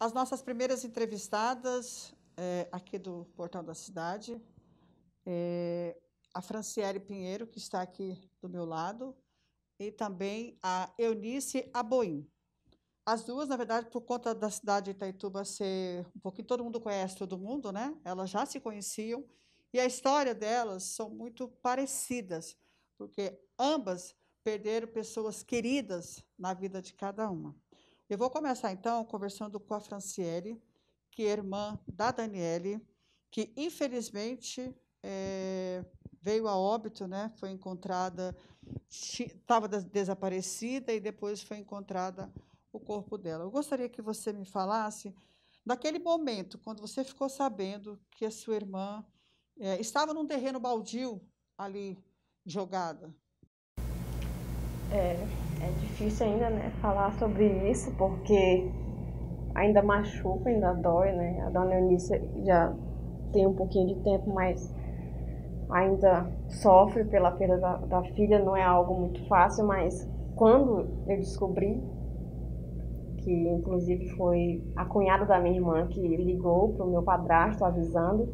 As nossas primeiras entrevistadas aqui do Portal da Cidade, a Franciele Pinheiro, que está aqui do meu lado, e também a Eunice Aboim. As duas, na verdade, por conta da cidade de Itaituba ser um pouquinho, todo mundo conhece todo mundo, né? Elas já se conheciam, e a história delas são muito parecidas, porque ambas perderam pessoas queridas na vida de cada uma. Eu vou começar, então, conversando com a Franciele, que é irmã da Daniele, que, infelizmente, veio a óbito, né? Foi encontrada, estava desaparecida e depois foi encontrada o corpo dela. Eu gostaria que você me falasse daquele momento, quando você ficou sabendo que a sua irmã estava num terreno baldio ali jogada. É difícil ainda, né, falar sobre isso, porque ainda machuca, ainda dói, né? A dona Eunice já tem um pouquinho de tempo, mas ainda sofre pela perda da filha, não é algo muito fácil, mas quando eu descobri, que inclusive foi a cunhada da minha irmã que ligou para o meu padrasto avisando,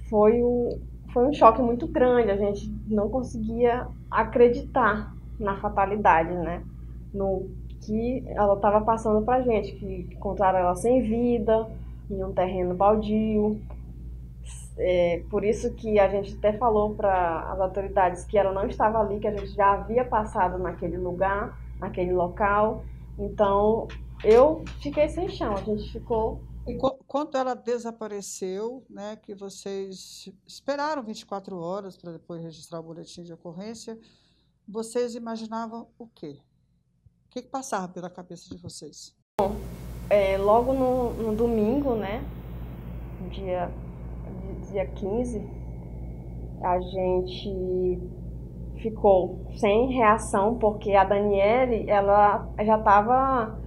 foi um choque muito grande. A gente não conseguia acreditar na fatalidade, né? No que ela estava passando pra gente, que encontraram ela sem vida, em um terreno baldio. Por isso que a gente até falou para as autoridades que ela não estava ali, que a gente já havia passado naquele lugar, naquele local. Então, eu fiquei sem chão, a gente ficou. E quando ela desapareceu, né, que vocês esperaram 24 horas para depois registrar o boletim de ocorrência, vocês imaginavam o quê? O que passava pela cabeça de vocês? Logo no domingo, né, dia, dia 15, a gente ficou sem reação, porque a Daniele, ela já estava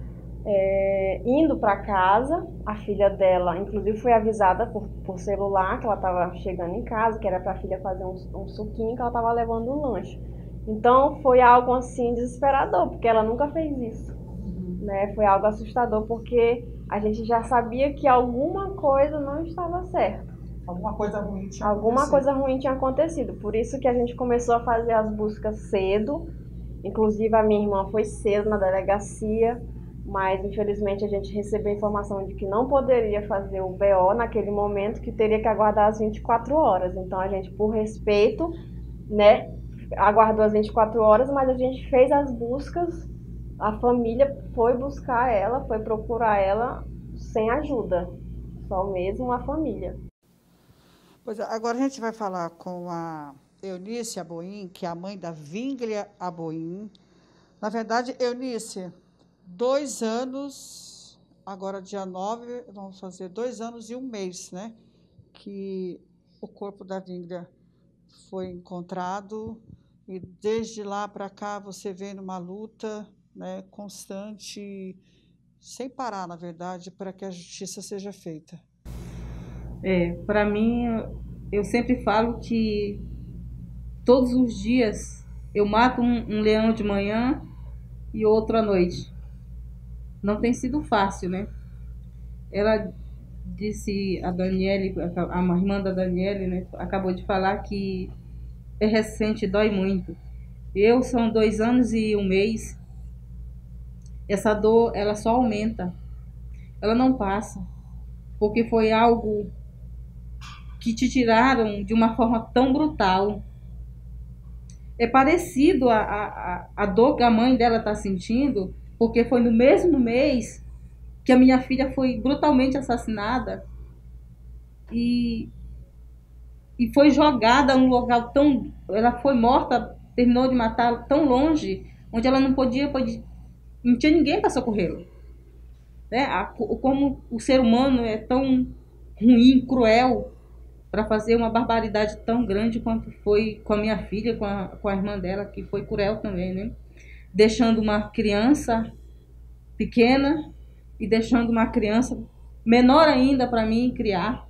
indo para casa. A filha dela, inclusive, foi avisada por celular que ela estava chegando em casa, que era para a filha fazer um suquinho, que ela estava levando um lanche. Então foi algo assim desesperador, porque ela nunca fez isso, né? Foi algo assustador, porque a gente já sabia que alguma coisa não estava certa. Alguma coisa ruim tinha Alguma acontecido. coisa ruim tinha acontecido. Por isso que a gente começou a fazer as buscas cedo. Inclusive a minha irmã foi cedo na delegacia, mas infelizmente a gente recebeu a informação de que não poderia fazer o BO naquele momento, que teria que aguardar as 24 horas. Então a gente, por respeito, né, aguardou as 24 horas, mas a gente fez as buscas. A família foi buscar ela, foi procurar ela sem ajuda, só mesmo a família. Pois é, agora a gente vai falar com a Eunice Aboim, que é a mãe da Vínglia Aboim. Na verdade, Eunice, 2 anos, agora dia 9, vamos fazer 2 anos e 1 mês, né? Que o corpo da Vínglia foi encontrado, e desde lá para cá você vem numa luta, né, constante, sem parar, na verdade, para que a justiça seja feita. Para mim, eu sempre falo que todos os dias eu mato um leão de manhã e outro à noite. Não tem sido fácil, né? Ela disse, a Daniele, a irmã da Daniele, né, acabou de falar que é recente, dói muito. São 2 anos e 1 mês. Essa dor, ela só aumenta. Ela não passa. Porque foi algo que te tiraram de uma forma tão brutal. É parecido a dor que a mãe dela está sentindo, porque foi no mesmo mês que a minha filha foi brutalmente assassinada e, e foi jogada num local tão... Ela foi morta, terminou de matar tão longe, onde ela não não tinha ninguém para socorrê-la. Né? Como o ser humano é tão ruim, cruel, para fazer uma barbaridade tão grande quanto foi com a minha filha, com a irmã dela, que foi cruel também, né? Deixando uma criança pequena e deixando uma criança menor ainda para mim criar.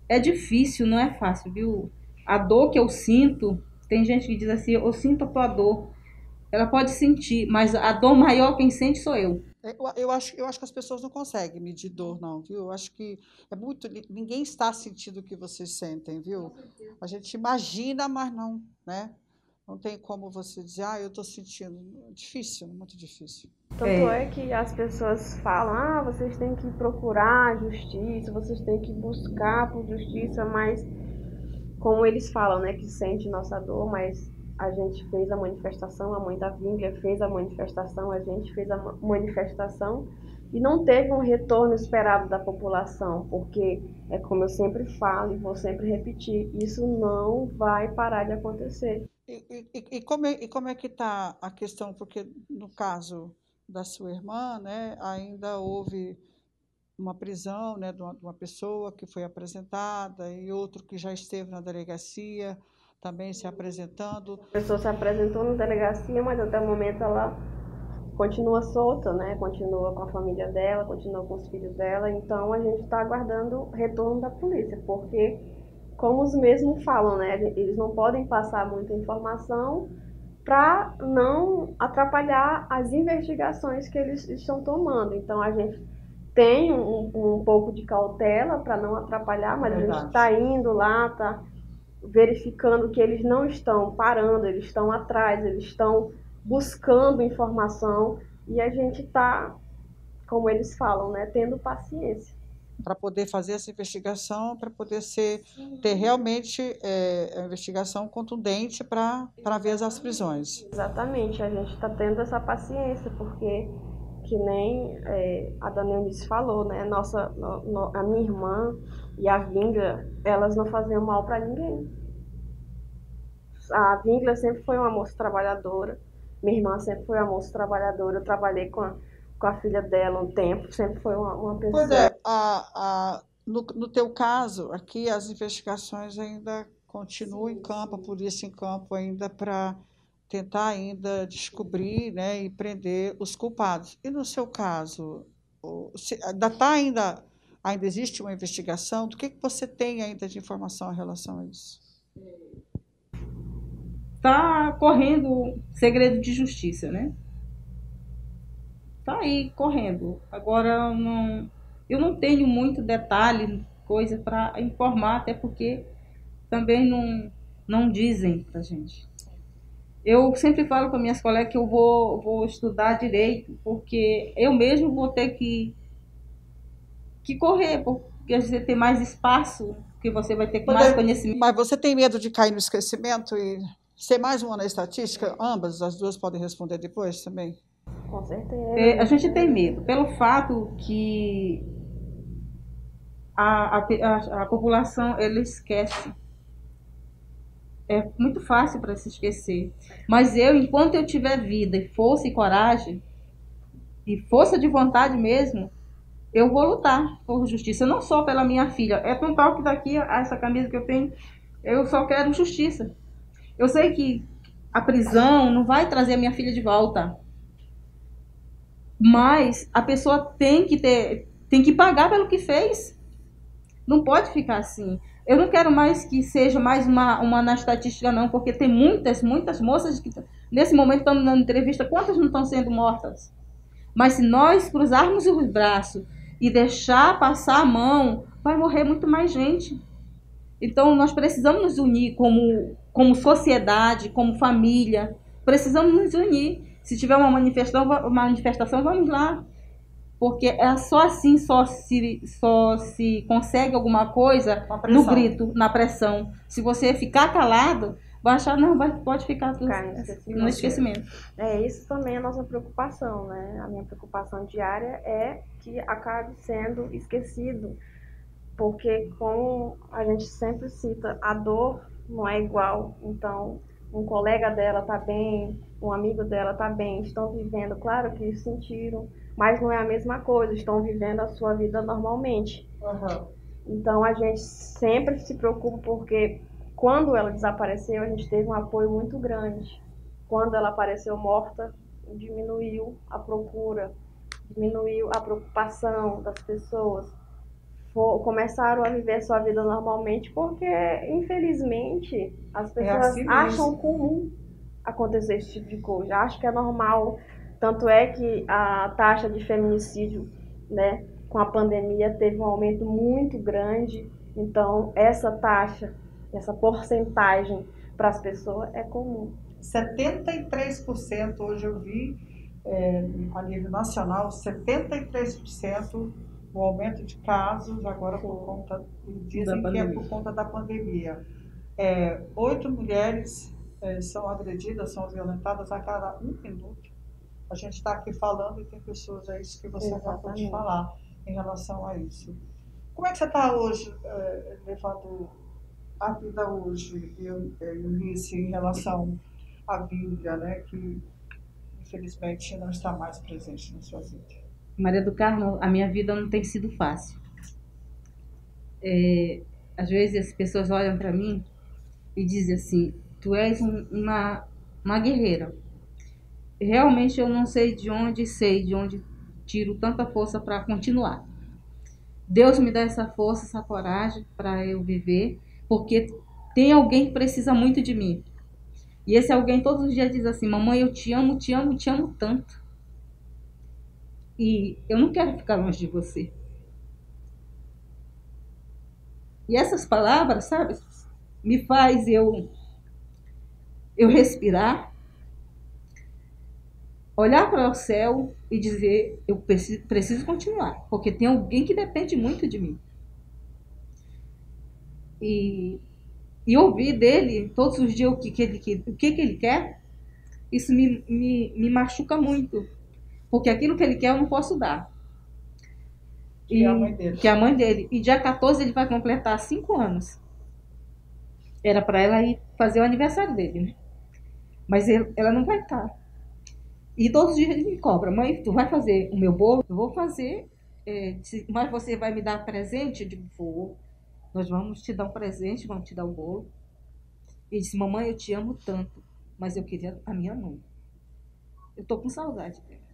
É difícil, não é fácil, viu? A dor que eu sinto, tem gente que diz assim, eu sinto a tua dor. Ela pode sentir, mas a dor maior quem sente sou eu. Eu acho que as pessoas não conseguem medir dor, não, viu? Eu acho que é muito. Ninguém está sentindo o que vocês sentem, viu? A gente imagina, mas não, né? Não tem como você dizer, eu estou sentindo. Difícil, muito difícil. Tanto é que as pessoas falam, vocês têm que procurar justiça, vocês têm que buscar por justiça, mas como eles falam, né, que sente nossa dor, mas a gente fez a manifestação, a mãe da Vinglia fez a manifestação, a gente fez a manifestação e não teve um retorno esperado da população, porque é como eu sempre falo e vou sempre repetir, isso não vai parar de acontecer. E como é que está a questão? Porque no caso da sua irmã, né, ainda houve uma prisão, né, de uma pessoa que foi apresentada e outro que já esteve na delegacia também se apresentando. A pessoa se apresentou na delegacia, mas até o momento ela continua solta, né? Continua com a família dela, continua com os filhos dela. Então a gente está aguardando o retorno da polícia, porque como os mesmos falam, né? Eles não podem passar muita informação para não atrapalhar as investigações que eles estão tomando. Então a gente tem um pouco de cautela para não atrapalhar, mas a gente está indo lá, está verificando que eles não estão parando, eles estão atrás, eles estão buscando informação e a gente está, como eles falam, né, tendo paciência. Para poder fazer essa investigação, para poder ter realmente uma investigação contundente para ver as prisões. Exatamente, a gente está tendo essa paciência, porque que nem a dona Eunice falou, né? A minha irmã e a Vinglia, elas não faziam mal para ninguém. A Vinglia sempre foi uma moça trabalhadora, minha irmã sempre foi uma moça trabalhadora, eu trabalhei com a filha dela um tempo, sempre foi uma pessoa... Pois é, no teu caso, aqui as investigações ainda continuam em campo, a polícia em campo ainda para tentar ainda descobrir, né, e prender os culpados. E no seu caso, ainda existe uma investigação? Do que você tem ainda de informação em relação a isso? Está correndo segredo de justiça, né? Está aí correndo. Agora eu não tenho muito detalhe, coisa para informar, até porque também não dizem para gente. Eu sempre falo com minhas colegas que eu vou estudar direito, porque eu mesmo vou ter que correr, porque você tem mais espaço, porque você vai ter mais conhecimento. Mas você tem medo de cair no esquecimento e ser mais uma na estatística? Ambas, as duas podem responder depois também? Com certeza. A gente tem medo, pelo fato que a população, ela esquece. É muito fácil para se esquecer. Mas enquanto eu tiver vida e força e coragem, e força de vontade mesmo, eu vou lutar por justiça, não só pela minha filha. É por um tal que daqui, essa camisa que eu tenho, eu só quero justiça. Eu sei que a prisão não vai trazer a minha filha de volta. Mas a pessoa tem que pagar pelo que fez. Não pode ficar assim. Eu não quero mais que seja mais uma na estatística, não, porque tem muitas moças que nesse momento estão dando entrevista, quantas não estão sendo mortas? Mas se nós cruzarmos os braços e deixar passar a mão, vai morrer muito mais gente. Então nós precisamos nos unir como sociedade, como família. Precisamos nos unir. Se tiver uma manifestação, vamos lá. Porque é só assim, só se consegue alguma coisa no grito, na pressão. Se você ficar calado, vai achar, pode ficar no esquecimento. Isso também é a nossa preocupação, né? A minha preocupação diária é que acabe sendo esquecido. Porque, como a gente sempre cita, a dor não é igual. Então, um colega dela está bem, um amigo dela está bem, estão vivendo, claro que sentiram, mas não é a mesma coisa, estão vivendo a sua vida normalmente. Uhum. Então a gente sempre se preocupa, porque quando ela desapareceu, a gente teve um apoio muito grande. Quando ela apareceu morta, diminuiu a procura, diminuiu a preocupação das pessoas. Começaram a viver sua vida normalmente, porque infelizmente as pessoas acham comum acontecer esse tipo de coisa, acham que é normal Tanto é que a taxa de feminicídio, né, com a pandemia teve um aumento muito grande. Então, essa taxa, essa porcentagem para as pessoas é comum. 73% hoje eu vi, a nível nacional, 73% o aumento de casos agora por conta, dizem que é por conta da pandemia. 8 mulheres são agredidas, são violentadas a cada 1 minuto. A gente está aqui falando e tem pessoas, é isso que você acabou de falar em relação a isso. Como é que você está hoje, levando a vida hoje, Eunice, em relação à Bíblia, né, que infelizmente não está mais presente na sua vida? Maria do Carmo, a minha vida não tem sido fácil. Às vezes as pessoas olham para mim e dizem assim, tu és uma guerreira. Realmente eu não sei de onde tiro tanta força para continuar. Deus me dá essa força, essa coragem para eu viver, porque tem alguém que precisa muito de mim. E esse alguém todos os dias diz assim, mamãe, eu te amo, te amo, te amo tanto. E eu não quero ficar longe de você. E essas palavras, sabe, me faz eu respirar, olhar para o céu e dizer, eu preciso continuar, porque tem alguém que depende muito de mim. E ouvir dele todos os dias o que ele quer, isso me machuca muito, porque aquilo que ele quer eu não posso dar. Que é a mãe dele. Que é a mãe dele. E dia 14 ele vai completar 5 anos. Era para ela ir fazer o aniversário dele, né? Mas ela não vai estar. E todos os dias ele me cobra, mãe, tu vai fazer o meu bolo? Eu vou fazer, mas você vai me dar presente? Eu digo, vou. Nós vamos te dar um presente, vamos te dar o bolo. Ele disse, mamãe, eu te amo tanto, mas eu queria a minha mãe. Eu tô com saudade dela.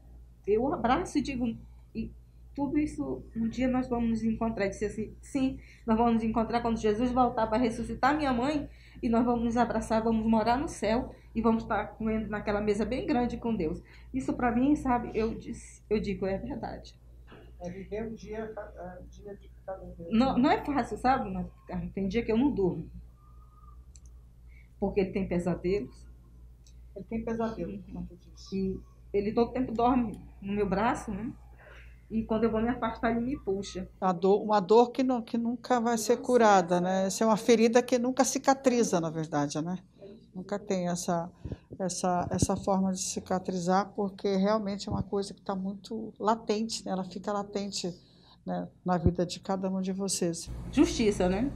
Eu abraço e digo, e tudo isso, um dia nós vamos nos encontrar. Ele disse assim, sim, nós vamos nos encontrar quando Jesus voltar para ressuscitar minha mãe, e nós vamos nos abraçar, vamos morar no céu, e vamos estar comendo naquela mesa bem grande com Deus. Isso para mim, sabe, eu digo, é verdade. É viver um dia de cada vez. Não é fácil, sabe? Tem dia que eu não durmo. Porque ele tem pesadelos. Ele tem pesadelo, como tu disse. E ele todo tempo dorme no meu braço, né? E quando eu vou me afastar, ele me puxa. Uma dor que nunca vai ser curada, né? Essa é uma ferida que nunca cicatriza, na verdade, né? Nunca tem essa forma de cicatrizar, porque realmente é uma coisa que está muito latente, né? Ela fica latente, né, na vida de cada um de vocês. Justiça, né?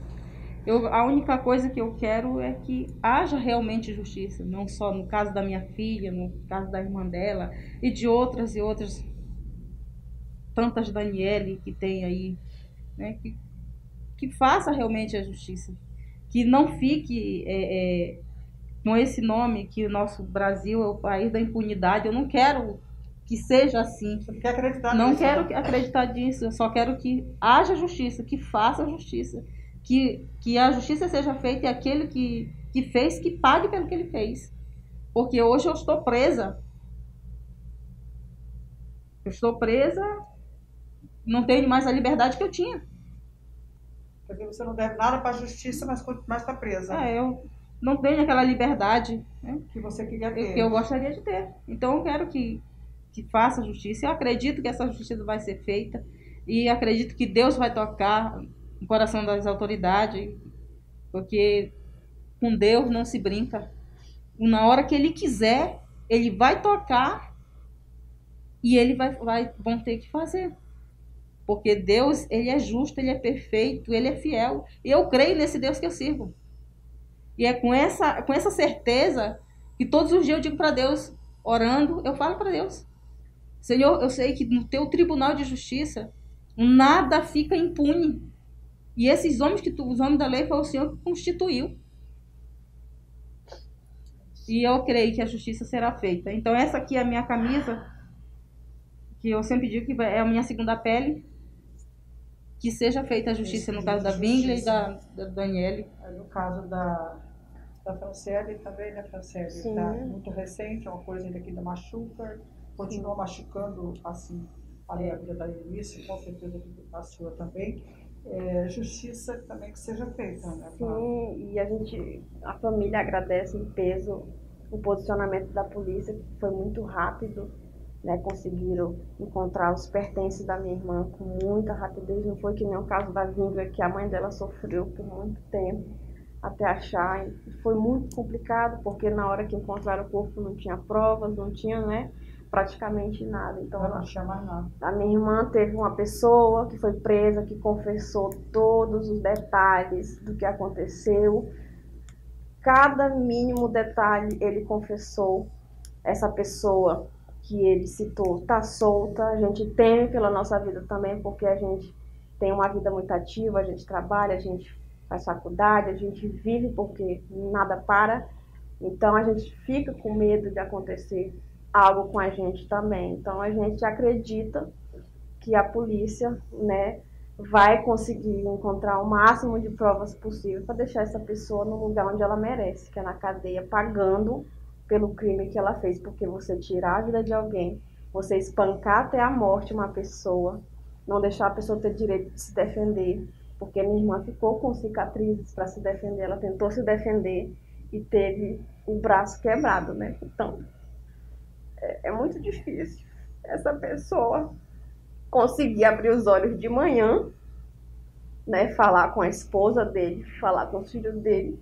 A única coisa que eu quero é que haja realmente justiça, não só no caso da minha filha, no caso da irmã dela, e de outras e outras, tantas Daniele que tem aí, né? Que faça realmente a justiça, que não fique com esse nome que o nosso Brasil é o país da impunidade. Eu não quero que seja assim. Você não quer acreditar nisso? Não quero acreditar nisso. Eu só quero que haja justiça, que faça justiça, que a justiça seja feita e aquele que fez, que pague pelo que ele fez. Porque hoje eu estou presa. Eu estou presa, não tenho mais a liberdade que eu tinha. Porque você não deve nada para a justiça, mas está presa. Eu não tenho aquela liberdade, né, que você queria ter. Que eu gostaria de ter. Então eu quero que faça justiça. Eu acredito que essa justiça vai ser feita e acredito que Deus vai tocar no coração das autoridades, porque com Deus não se brinca. Na hora que Ele quiser, Ele vai tocar e Ele vão ter que fazer. Porque Deus, Ele é justo, Ele é perfeito, Ele é fiel. E eu creio nesse Deus que eu sirvo. E é com essa certeza que todos os dias eu digo para Deus, orando, eu falo para Deus, Senhor, eu sei que no teu tribunal de justiça nada fica impune. E esses homens os homens da lei foi o Senhor que constituiu. E eu creio que a justiça será feita. Então essa aqui é a minha camisa, que eu sempre digo que é a minha segunda pele. Que seja feita a justiça no caso da Bingler e da Daniele. No caso da Franciele também, né, Franciele? Está muito recente, é uma coisa ainda que ainda machuca. continua machucando assim a vida da Eunice, com certeza a sua também. Justiça também que seja feita, né? Sim, e a família agradece em peso o posicionamento da polícia, que foi muito rápido, né? Conseguiram encontrar os pertences da minha irmã com muita rapidez, não foi que nem o caso da Vinga, que a mãe dela sofreu por muito tempo até achar, e foi muito complicado, porque na hora que encontraram o corpo não tinha provas, não tinha, né, praticamente nada. Então não tinha mais nada. A minha irmã teve uma pessoa que foi presa, que confessou todos os detalhes do que aconteceu. Cada mínimo detalhe ele confessou. Essa pessoa que ele citou está solta. A gente teme pela nossa vida também, porque a gente tem uma vida muito ativa, a gente trabalha, a gente faz faculdade, a gente vive porque nada para. Então a gente fica com medo de acontecer algo com a gente também. Então a gente acredita que a polícia, né, vai conseguir encontrar o máximo de provas possível para deixar essa pessoa no lugar onde ela merece, que é na cadeia, pagando pelo crime que ela fez. Porque você tirar a vida de alguém, você espancar até a morte uma pessoa, não deixar a pessoa ter direito de se defender, porque minha irmã ficou com cicatrizes para se defender, ela tentou se defender e teve o braço quebrado, né? Então, é muito difícil essa pessoa conseguir abrir os olhos de manhã, né? Falar com a esposa dele, falar com os filhos dele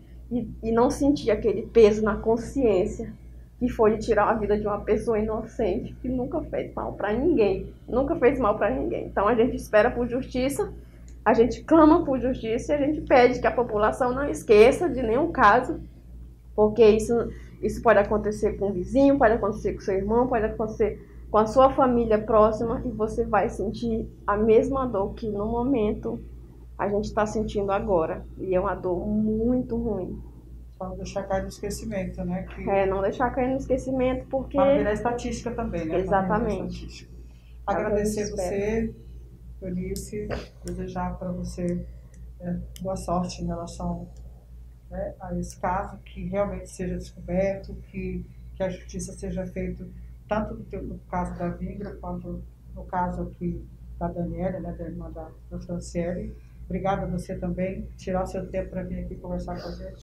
e não sentir aquele peso na consciência que foi de tirar a vida de uma pessoa inocente que nunca fez mal para ninguém, nunca fez mal para ninguém. Então a gente espera por justiça, a gente clama por justiça e a gente pede que a população não esqueça de nenhum caso, porque isso pode acontecer com o vizinho, pode acontecer com o seu irmão, pode acontecer com a sua família próxima e você vai sentir a mesma dor que no momento a gente está sentindo agora. E é uma dor muito ruim. Só não deixar cair no esquecimento, né? Não deixar cair no esquecimento, porque... Para virar estatística também, né? Exatamente. Agradecer você, Eunice, desejar para você boa sorte em relação a esse caso, que realmente seja descoberto, que a justiça seja feita tanto no caso da Vingra quanto no caso aqui da Daniela, né, da irmã da Franciele. Obrigada a você também, tirar o seu tempo para vir aqui conversar com a gente.